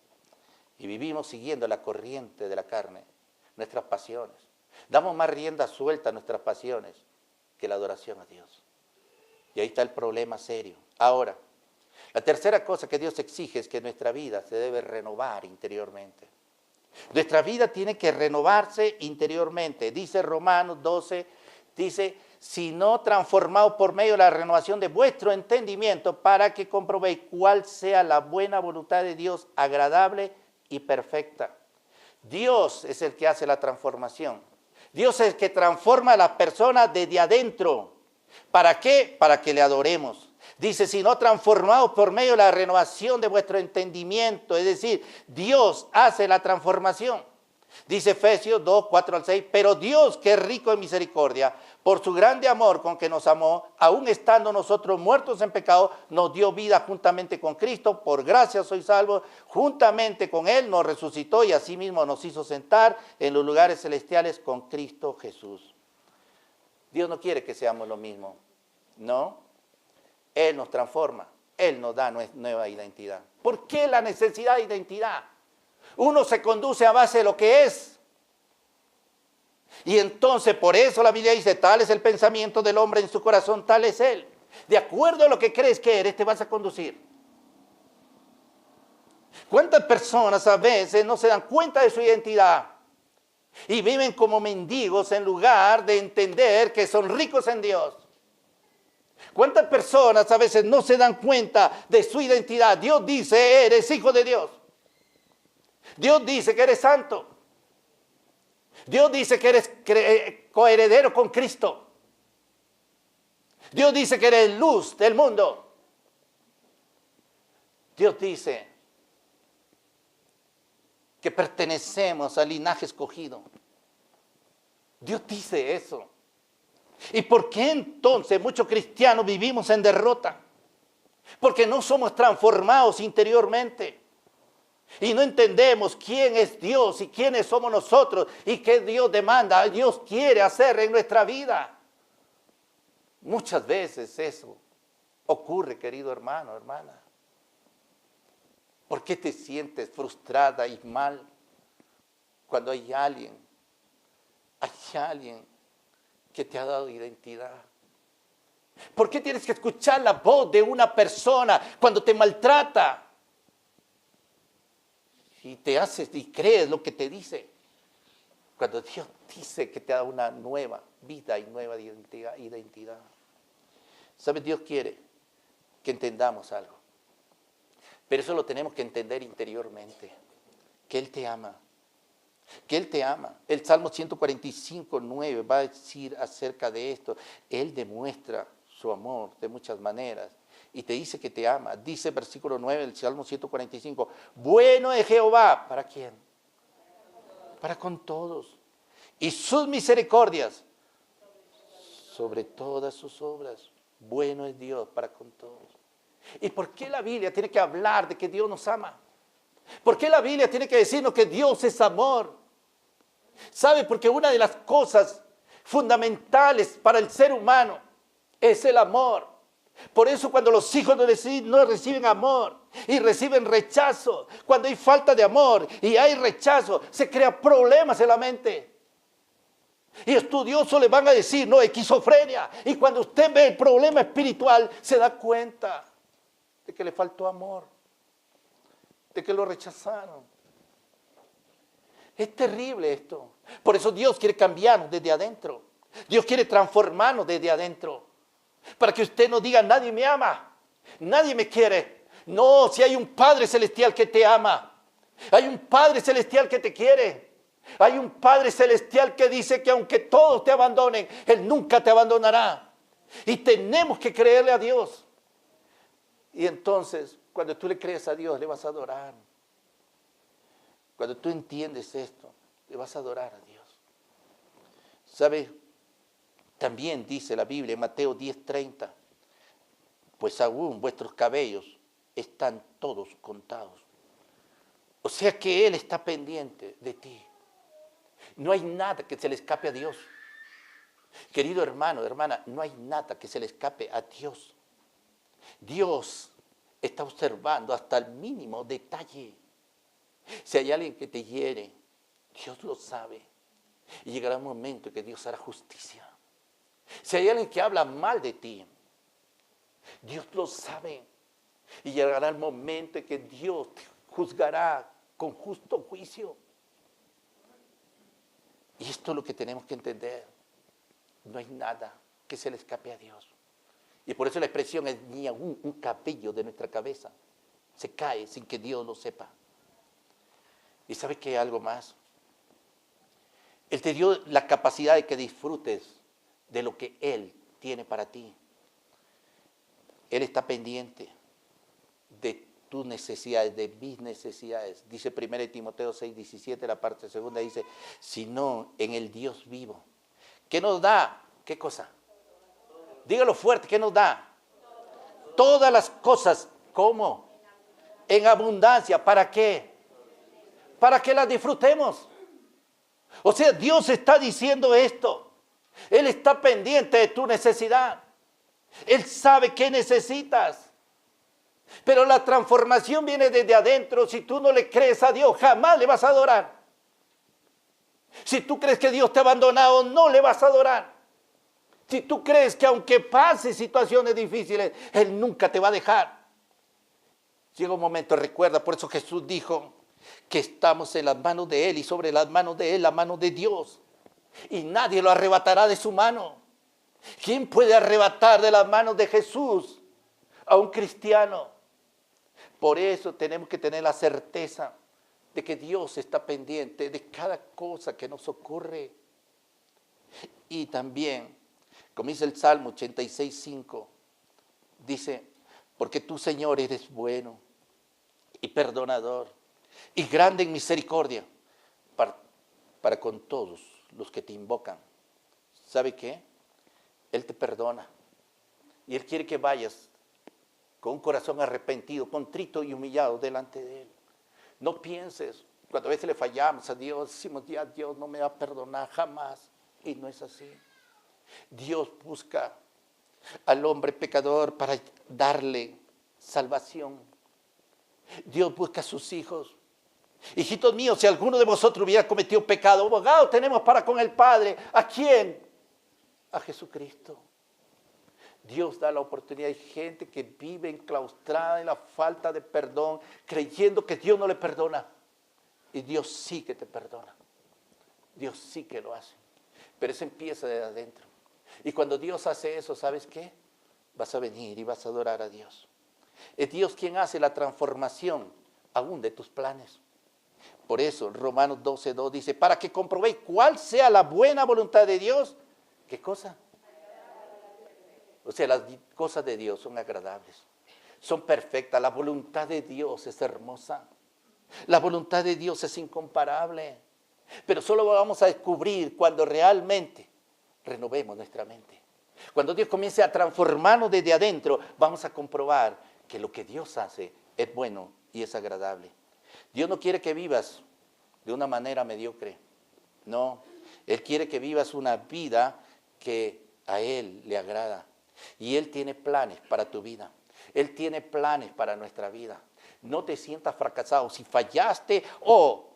Y vivimos siguiendo la corriente de la carne, nuestras pasiones. Damos más rienda suelta a nuestras pasiones que la adoración a Dios. Y ahí está el problema serio. Ahora, la tercera cosa que Dios exige es que nuestra vida se debe renovar interiormente. Nuestra vida tiene que renovarse interiormente. Dice Romanos 12, dice, sino transformados por medio de la renovación de vuestro entendimiento para que comprobéis cuál sea la buena voluntad de Dios, agradable y perfecta. Dios es el que hace la transformación. Dios es el que transforma a las personas desde adentro. ¿Para qué? Para que le adoremos. Dice, sino transformados por medio de la renovación de vuestro entendimiento. Es decir, Dios hace la transformación. Dice Efesios 2, 4 al 6, pero Dios, que es rico en misericordia, por su grande amor con que nos amó, aun estando nosotros muertos en pecado, nos dio vida juntamente con Cristo, por gracia sois salvos, juntamente con Él nos resucitó y asimismo nos hizo sentar en los lugares celestiales con Cristo Jesús. Dios no quiere que seamos lo mismo, no. Él nos transforma, Él nos da nueva identidad. ¿Por qué la necesidad de identidad? Uno se conduce a base de lo que es. Y entonces por eso la Biblia dice, tal es el pensamiento del hombre en su corazón, tal es él. De acuerdo a lo que crees que eres, te vas a conducir. ¿Cuántas personas a veces no se dan cuenta de su identidad? Y viven como mendigos en lugar de entender que son ricos en Dios. ¿Cuántas personas a veces no se dan cuenta de su identidad? Dios dice, eres hijo de Dios. Dios dice que eres santo. Dios dice que eres coheredero con Cristo. Dios dice que eres luz del mundo. Dios dice que pertenecemos al linaje escogido. Dios dice eso. ¿Y por qué entonces muchos cristianos vivimos en derrota? Porque no somos transformados interiormente. Y no entendemos quién es Dios y quiénes somos nosotros y qué Dios demanda, Dios quiere hacer en nuestra vida. Muchas veces eso ocurre, querido hermano, hermana. ¿Por qué te sientes frustrada y mal cuando hay alguien que te ha dado identidad? ¿Por qué tienes que escuchar la voz de una persona cuando te maltrata? Y te haces y crees lo que te dice. Cuando Dios dice que te da una nueva vida y nueva identidad. ¿Sabes? Dios quiere que entendamos algo. Pero eso lo tenemos que entender interiormente. Que Él te ama. Que Él te ama. El Salmo 145, 9 va a decir acerca de esto. Él demuestra su amor de muchas maneras. Y te dice que te ama. Dice versículo 9 del Salmo 145. Bueno es Jehová. ¿Para quién? Para con todos. Y sus misericordias sobre todas sus obras. Bueno es Dios para con todos. ¿Y por qué la Biblia tiene que hablar de que Dios nos ama? ¿Por qué la Biblia tiene que decirnos que Dios es amor? ¿Sabe? Porque una de las cosas fundamentales para el ser humano es el amor. Por eso cuando los hijos no reciben amor y reciben rechazo, cuando hay falta de amor y hay rechazo, se crean problemas en la mente. Y estudiosos le van a decir, no, esquizofrenia. Y cuando usted ve el problema espiritual, se da cuenta de que le faltó amor, de que lo rechazaron. Es terrible esto. Por eso Dios quiere cambiarnos desde adentro. Dios quiere transformarnos desde adentro. Para que usted no diga, nadie me ama, nadie me quiere. No, si hay un Padre Celestial que te ama. Hay un Padre Celestial que te quiere. Hay un Padre Celestial que dice que aunque todos te abandonen, Él nunca te abandonará. Y tenemos que creerle a Dios. Y entonces, cuando tú le crees a Dios, le vas a adorar. Cuando tú entiendes esto, le vas a adorar a Dios. ¿Sabes? También dice la Biblia en Mateo 10:30, pues aún vuestros cabellos están todos contados. O sea que Él está pendiente de ti. No hay nada que se le escape a Dios. Querido hermano, hermana, no hay nada que se le escape a Dios. Dios está observando hasta el mínimo detalle. Si hay alguien que te hiere, Dios lo sabe. Y llegará un momento en que Dios hará justicia. Si hay alguien que habla mal de ti, Dios lo sabe. Y llegará el momento en que Dios te juzgará con justo juicio. Y esto es lo que tenemos que entender. No hay nada que se le escape a Dios. Y por eso la expresión es ni aún un cabello de nuestra cabeza se cae sin que Dios lo sepa. ¿Y sabe qué hay algo más? Él te dio la capacidad de que disfrutes de lo que Él tiene para ti. Él está pendiente de tus necesidades, de mis necesidades. Dice 1 Timoteo 6:17, la parte segunda, dice, sino en el Dios vivo. ¿Qué nos da? ¿Qué cosa? Dígalo fuerte, ¿qué nos da? Todas las cosas, ¿cómo? En abundancia. ¿Para qué? Para que las disfrutemos. O sea, Dios está diciendo esto. Él está pendiente de tu necesidad. Él sabe qué necesitas. Pero la transformación viene desde adentro. Si tú no le crees a Dios, jamás le vas a adorar. Si tú crees que Dios te ha abandonado, no le vas a adorar. Si tú crees que aunque pase situaciones difíciles, Él nunca te va a dejar. Llega un momento, recuerda, por eso Jesús dijo que estamos en las manos de Él y sobre las manos de Él, la mano de Dios. Y nadie lo arrebatará de su mano. ¿Quién puede arrebatar de las manos de Jesús a un cristiano? Por eso tenemos que tener la certeza de que Dios está pendiente de cada cosa que nos ocurre. Y también, como dice el Salmo 86:5, dice, porque tú, Señor, eres bueno y perdonador y grande en misericordia para con todos los que te invocan. ¿Sabe qué? Él te perdona y Él quiere que vayas con un corazón arrepentido, contrito y humillado delante de Él. No pienses, cuando a veces le fallamos a Dios, decimos, ya Dios no me va a perdonar jamás. Y no es así. Dios busca al hombre pecador para darle salvación. Dios busca a sus hijos. Hijitos míos, si alguno de vosotros hubiera cometido pecado, abogado tenemos para con el Padre. ¿A quién? A Jesucristo. Dios da la oportunidad. Hay gente que vive enclaustrada en la falta de perdón, creyendo que Dios no le perdona. Y Dios sí que te perdona. Dios sí que lo hace. Pero eso empieza desde adentro. Y cuando Dios hace eso, ¿sabes qué? Vas a venir y vas a adorar a Dios. Es Dios quien hace la transformación aún de tus planes. Por eso Romanos 12:2 dice, para que comprobéis cuál sea la buena voluntad de Dios. ¿Qué cosa? O sea, las cosas de Dios son agradables, son perfectas. La voluntad de Dios es hermosa. La voluntad de Dios es incomparable. Pero solo vamos a descubrir cuando realmente renovemos nuestra mente. Cuando Dios comience a transformarnos desde adentro, vamos a comprobar que lo que Dios hace es bueno y es agradable. Dios no quiere que vivas de una manera mediocre. No, Él quiere que vivas una vida que a Él le agrada. Y Él tiene planes para tu vida. Él tiene planes para nuestra vida. No te sientas fracasado. Si fallaste o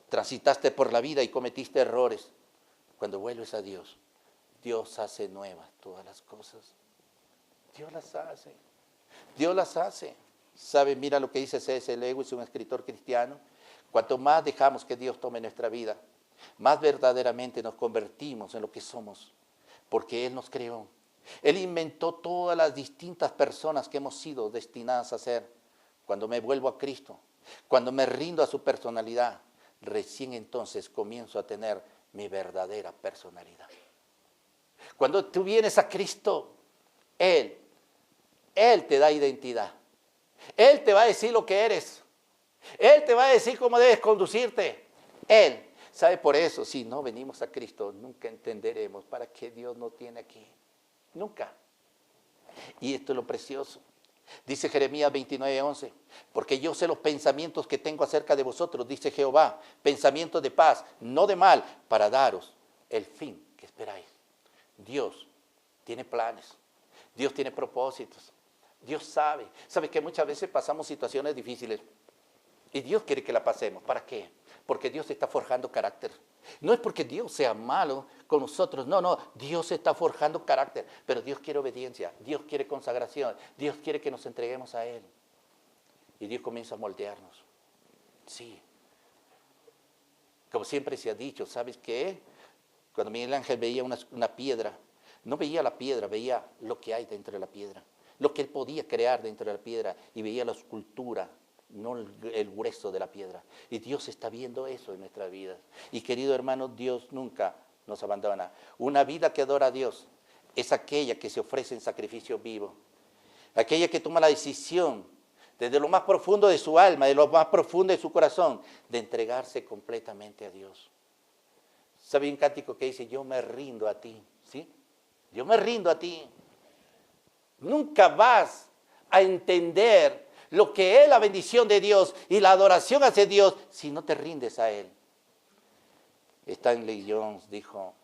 transitaste por la vida y cometiste errores, cuando vuelves a Dios, Dios hace nuevas todas las cosas. Dios las hace. Dios las hace. ¿Sabe? Mira lo que dice C.S. Lewis, un escritor cristiano. Cuanto más dejamos que Dios tome nuestra vida, más verdaderamente nos convertimos en lo que somos. Porque Él nos creó. Él inventó todas las distintas personas que hemos sido destinadas a ser. Cuando me vuelvo a Cristo, cuando me rindo a su personalidad, recién entonces comienzo a tener mi verdadera personalidad. Cuando tú vienes a Cristo, Él te da identidad. Él te va a decir lo que eres. Él te va a decir cómo debes conducirte. Él. ¿Sabe? Por eso, si no venimos a Cristo, nunca entenderemos para qué Dios nos tiene aquí. Nunca. Y esto es lo precioso. Dice Jeremías 29:11, porque yo sé los pensamientos que tengo acerca de vosotros, dice Jehová, pensamientos de paz, no de mal, para daros el fin que esperáis. Dios tiene planes, Dios tiene propósitos, Dios sabe. Sabe que muchas veces pasamos situaciones difíciles y Dios quiere que la pasemos. ¿Para qué? Porque Dios está forjando carácter. No es porque Dios sea malo con nosotros, no, Dios está forjando carácter, pero Dios quiere obediencia, Dios quiere consagración, Dios quiere que nos entreguemos a Él. Y Dios comienza a moldearnos. Sí. Como siempre se ha dicho, ¿sabes qué? Cuando Miguel Ángel veía una piedra, no veía la piedra, veía lo que hay dentro de la piedra, lo que él podía crear dentro de la piedra, y veía la escultura, no el grueso de la piedra. Y Dios está viendo eso en nuestras vidas. Y querido hermano, Dios nunca nos abandona. Una vida que adora a Dios es aquella que se ofrece en sacrificio vivo, aquella que toma la decisión desde lo más profundo de su alma, de lo más profundo de su corazón, de entregarse completamente a Dios. ¿Sabe un cántico que dice, yo me rindo a ti? ¿Sí? Yo me rindo a ti. Nunca vas a entender lo que es la bendición de Dios y la adoración hacia Dios si no te rindes a Él. Stanley Jones dijo,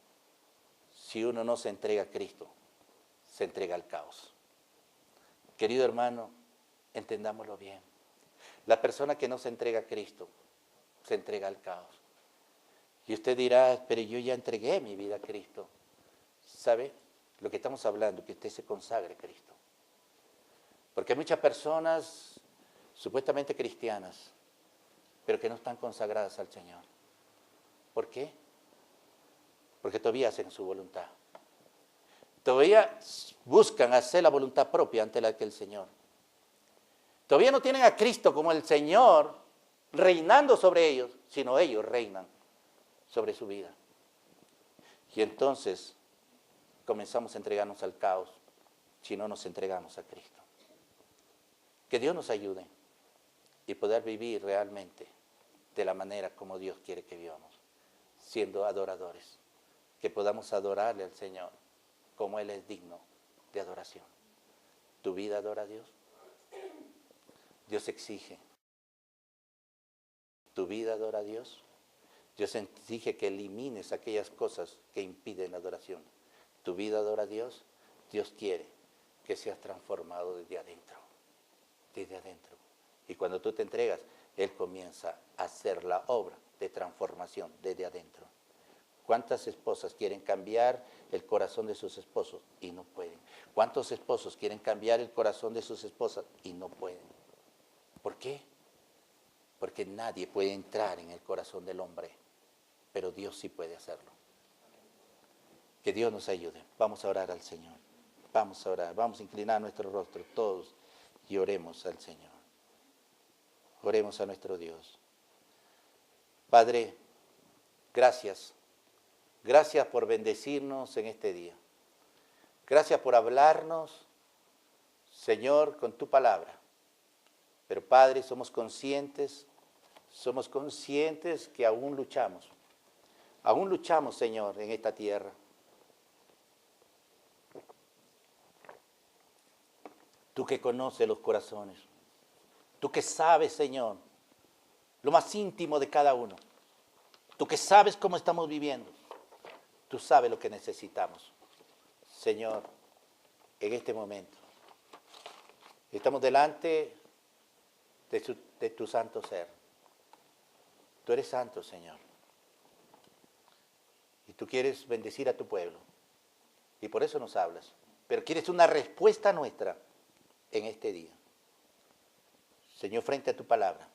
si uno no se entrega a Cristo, se entrega al caos. Querido hermano, entendámoslo bien. La persona que no se entrega a Cristo, se entrega al caos. Y usted dirá, pero yo ya entregué mi vida a Cristo. ¿Sabe? Lo que estamos hablando, que usted se consagre a Cristo. Porque hay muchas personas supuestamente cristianas, pero que no están consagradas al Señor. ¿Por qué? Porque todavía hacen su voluntad. Todavía buscan hacer la voluntad propia ante la que el Señor. Todavía no tienen a Cristo como el Señor reinando sobre ellos, sino ellos reinan sobre su vida. Y entonces comenzamos a entregarnos al caos si no nos entregamos a Cristo. Que Dios nos ayude y poder vivir realmente de la manera como Dios quiere que vivamos, siendo adoradores, que podamos adorarle al Señor como Él es digno de adoración. ¿Tu vida adora a Dios? Dios exige. ¿Tu vida adora a Dios? Dios exige que elimines aquellas cosas que impiden la adoración. ¿Tu vida adora a Dios? Dios quiere que seas transformado desde adentro. Desde adentro. Y cuando tú te entregas, Él comienza a hacer la obra de transformación desde adentro. ¿Cuántas esposas quieren cambiar el corazón de sus esposos y no pueden? ¿Cuántos esposos quieren cambiar el corazón de sus esposas y no pueden? ¿Por qué? Porque nadie puede entrar en el corazón del hombre, pero Dios sí puede hacerlo. Que Dios nos ayude. Vamos a orar al Señor. Vamos a orar. Vamos a inclinar nuestro rostro todos y oremos al Señor. Oremos a nuestro Dios. Padre, gracias. Gracias por bendecirnos en este día. Gracias por hablarnos, Señor, con tu palabra. Pero Padre, somos conscientes que aún luchamos. Aún luchamos, Señor, en esta tierra. Tú que conoces los corazones. Tú que sabes, Señor, lo más íntimo de cada uno. Tú que sabes cómo estamos viviendo. Tú sabes lo que necesitamos. Señor, en este momento, estamos delante de tu santo ser. Tú eres santo, Señor. Y tú quieres bendecir a tu pueblo. Y por eso nos hablas. Pero quieres una respuesta nuestra en este día. Señor, frente a tu palabra,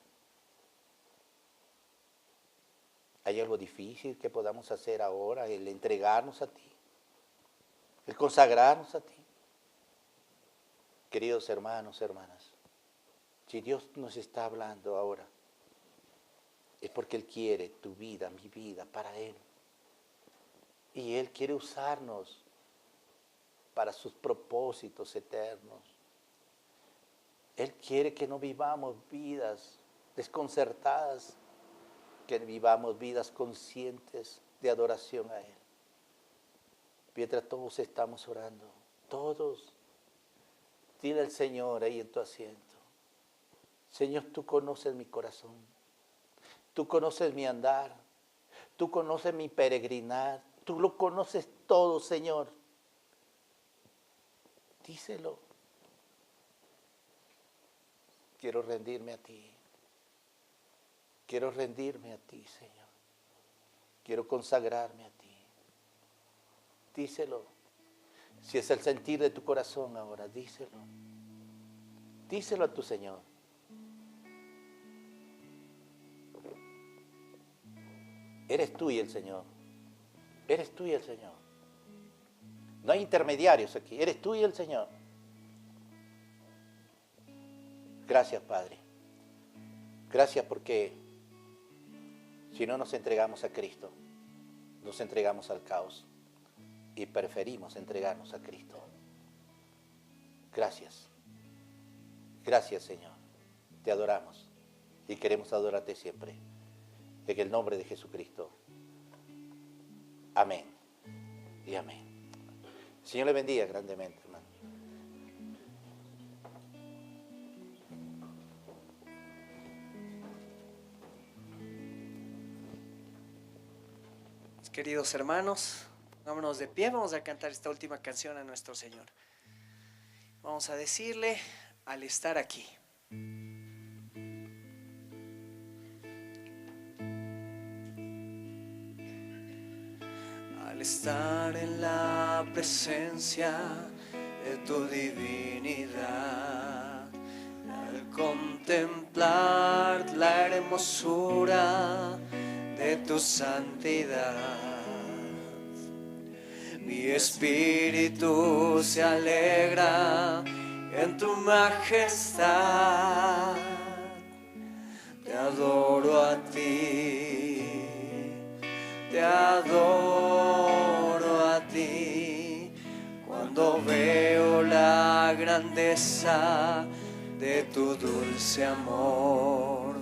¿hay algo difícil que podamos hacer ahora? El entregarnos a ti, el consagrarnos a ti. Queridos hermanos, hermanas, si Dios nos está hablando ahora, es porque Él quiere tu vida, mi vida, para Él. Y Él quiere usarnos para sus propósitos eternos. Él quiere que no vivamos vidas desconcertadas, que vivamos vidas conscientes de adoración a Él. Mientras todos estamos orando, todos, Dile al Señor ahí en tu asiento: Señor, tú conoces mi corazón, tú conoces mi andar, tú conoces mi peregrinar, tú lo conoces todo, Señor. Díselo. Quiero rendirme a ti. Quiero rendirme a ti, Señor. Quiero consagrarme a ti. Díselo. Si es el sentir de tu corazón ahora, díselo. Díselo a tu Señor. Eres tú y el Señor. Eres tú y el Señor. No hay intermediarios aquí. Eres tú y el Señor. Gracias, Padre. Gracias porque si no nos entregamos a Cristo, nos entregamos al caos y preferimos entregarnos a Cristo. Gracias. Gracias, Señor. Te adoramos y queremos adorarte siempre. En el nombre de Jesucristo. Amén y amén. El Señor le bendiga grandemente, hermano. Queridos hermanos, vámonos de pie, vamos a cantar esta última canción a nuestro Señor. Vamos a decirle al estar aquí. Al estar en la presencia de tu divinidad, al contemplar la hermosura de tu santidad, mi espíritu se alegra en tu majestad. Te adoro a ti, te adoro a ti, cuando veo la grandeza de tu dulce amor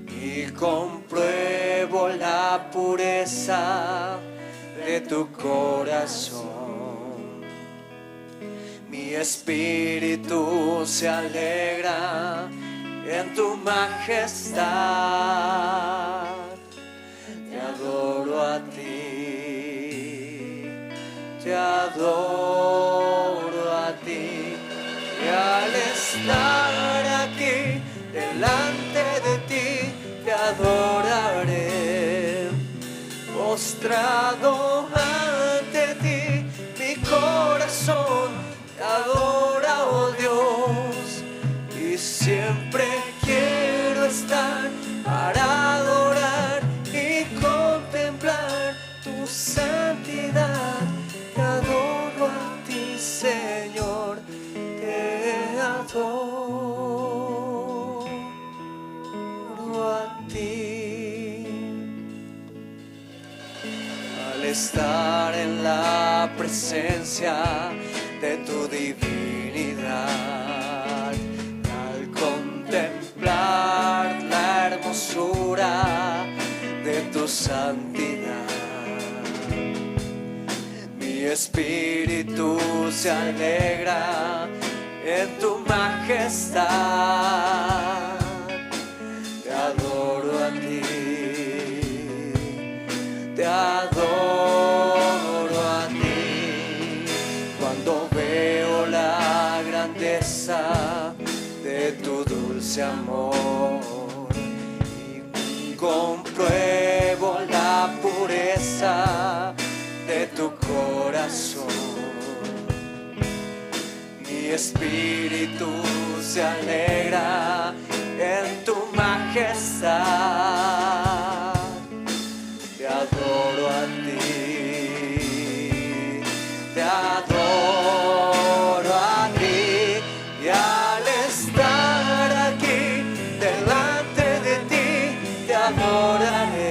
y compruebo la pureza de tu corazón. Mi espíritu se alegra en tu majestad. Te adoro a ti, te adoro a ti, y al estar aquí delante de ti te adoraré. Postrado ante ti, mi corazón te adora, oh Dios, y siempre quiero estar para adorar y contemplar tu santidad. Te adoro a ti, Señor, te adoro a ti. Al estar en la presencia de tu divinidad, al contemplar la hermosura de tu santidad, mi espíritu se alegra en tu majestad. Te adoro a ti, te adoro a ti, cuando veo la grandeza de tu dulce amor y compruebo la pureza de tu corazón. Mi espíritu se alegra en tu majestad. Te adoro a ti, te adoro a ti, y al estar aquí delante de ti te adoraré.